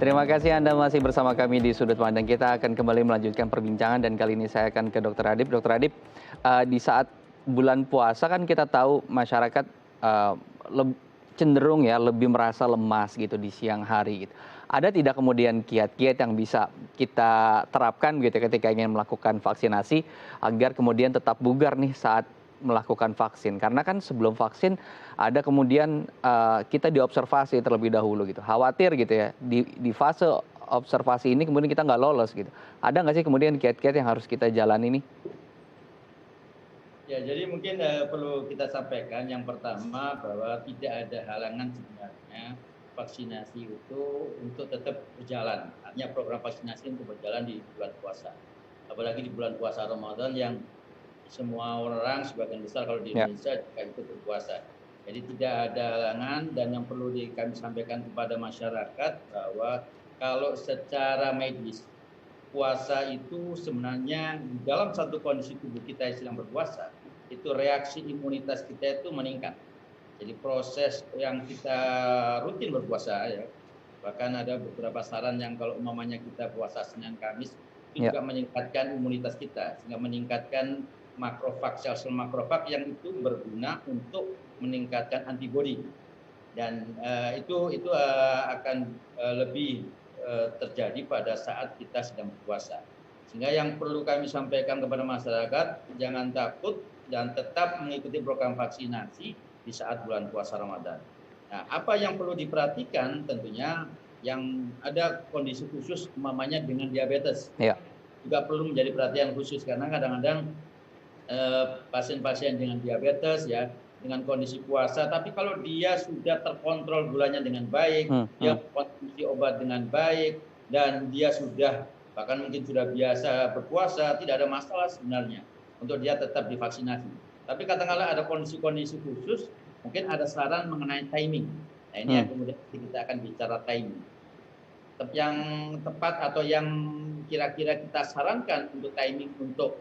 Terima kasih Anda masih bersama kami di Sudut Pandang. Kita akan kembali melanjutkan perbincangan dan kali ini saya akan ke Dokter Adip. Dokter Adip, di saat bulan puasa kan kita tahu masyarakat eh, leb- cenderung ya lebih merasa lemas gitu di siang hari gitu. Ada tidak kemudian kiat-kiat yang bisa kita terapkan gitu ya ketika ingin melakukan vaksinasi agar kemudian tetap bugar nih saat melakukan vaksin? Karena kan sebelum vaksin ada kemudian kita diobservasi terlebih dahulu gitu. Khawatir gitu ya di fase observasi ini kemudian kita nggak lolos gitu. Ada nggak sih kemudian kiat-kiat yang harus kita jalani nih? Ya, jadi mungkin perlu kita sampaikan yang pertama bahwa tidak ada halangan sebenarnya vaksinasi itu untuk tetap berjalan. Artinya program vaksinasi untuk berjalan di bulan puasa. Apalagi di bulan puasa Ramadan yang semua orang sebagian besar kalau di Ya, Indonesia juga ikut berpuasa. Jadi tidak ada halangan dan yang perlu kami sampaikan kepada masyarakat bahwa kalau secara medis puasa itu sebenarnya dalam satu kondisi tubuh kita yang sedang berpuasa, itu reaksi imunitas kita itu meningkat. Jadi proses yang kita rutin berpuasa ya, bahkan ada beberapa saran yang kalau umpamanya kita puasa Senin Kamis itu ya, juga meningkatkan imunitas kita sehingga meningkatkan makrofag sel-sel makrofag yang itu berguna untuk meningkatkan antibodi dan itu akan lebih terjadi pada saat kita sedang berpuasa. Sehingga yang perlu kami sampaikan kepada masyarakat, jangan takut dan tetap mengikuti program vaksinasi di saat bulan puasa Ramadan. Nah, apa yang perlu diperhatikan tentunya yang ada kondisi khusus umpamanya dengan diabetes ya. juga perlu menjadi perhatian khusus karena kadang-kadang pasien-pasien dengan diabetes ya dengan kondisi puasa, tapi kalau dia sudah terkontrol gulanya dengan baik, Hmm, dia hmm. mengkonsumsi obat dengan baik, dan dia sudah bahkan mungkin sudah biasa berpuasa, tidak ada masalah sebenarnya untuk dia tetap divaksinasi. Tapi katakanlah ada kondisi-kondisi khusus, mungkin ada saran mengenai timing. Nah ini Hmm. yang kemudian kita akan bicara timing. Yang tepat atau yang kira-kira kita sarankan untuk timing untuk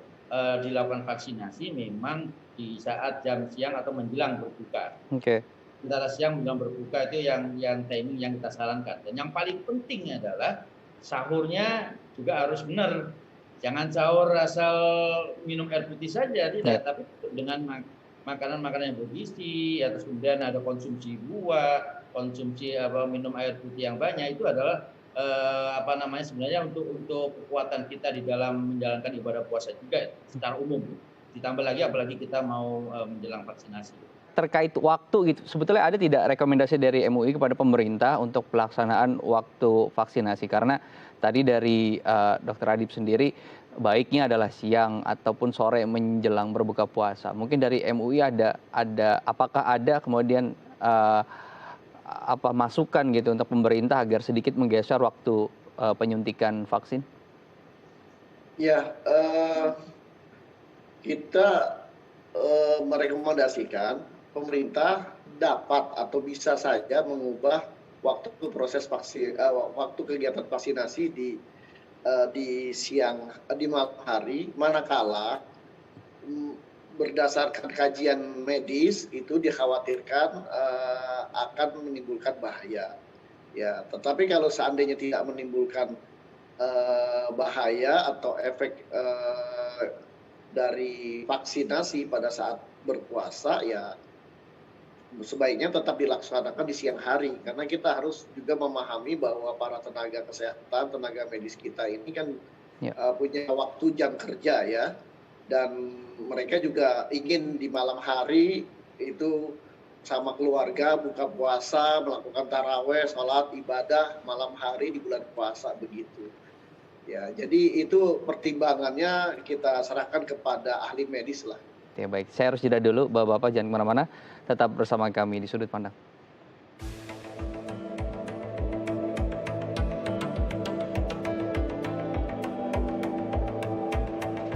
dilakukan vaksinasi memang di saat jam siang atau menjelang berbuka. Oke. Antara siang menjelang berbuka itu yang timing yang kita sarankan. Dan yang paling penting adalah sahurnya juga harus benar. Jangan sahur asal minum air putih saja, Ya. tidak. Tapi dengan makanan-makanan yang bergizi, ya, terus kemudian ada konsumsi buah, konsumsi minum air putih yang banyak itu adalah sebenarnya untuk kekuatan kita di dalam menjalankan ibadah puasa juga secara umum. Ditambah lagi apalagi kita mau menjelang vaksinasi. Terkait waktu gitu, sebetulnya ada tidak rekomendasi dari MUI kepada pemerintah untuk pelaksanaan waktu vaksinasi? Karena tadi dari Dokter Adip sendiri baiknya adalah siang ataupun sore menjelang berbuka puasa. Mungkin dari MUI apakah ada kemudian masukan gitu untuk pemerintah agar sedikit menggeser waktu penyuntikan vaksin? Ya, kita merekomendasikan pemerintah dapat atau bisa saja mengubah waktu kegiatan vaksinasi di malam hari, manakala mm, berdasarkan kajian medis itu dikhawatirkan akan menimbulkan bahaya. Ya, tetapi kalau seandainya tidak menimbulkan bahaya atau efek dari vaksinasi pada saat berpuasa, ya sebaiknya tetap dilaksanakan di siang hari. Karena kita harus juga memahami bahwa para tenaga kesehatan, tenaga medis kita ini kan Ya. punya waktu jam kerja ya, dan mereka juga ingin di malam hari itu sama keluarga buka puasa, melakukan taraweh, sholat, ibadah malam hari di bulan puasa begitu. Ya, jadi itu pertimbangannya kita serahkan kepada ahli medis lah. Oke, baik. Saya harus jeda dulu, Bapak-bapak jangan kemana-mana. Tetap bersama kami di Sudut Pandang.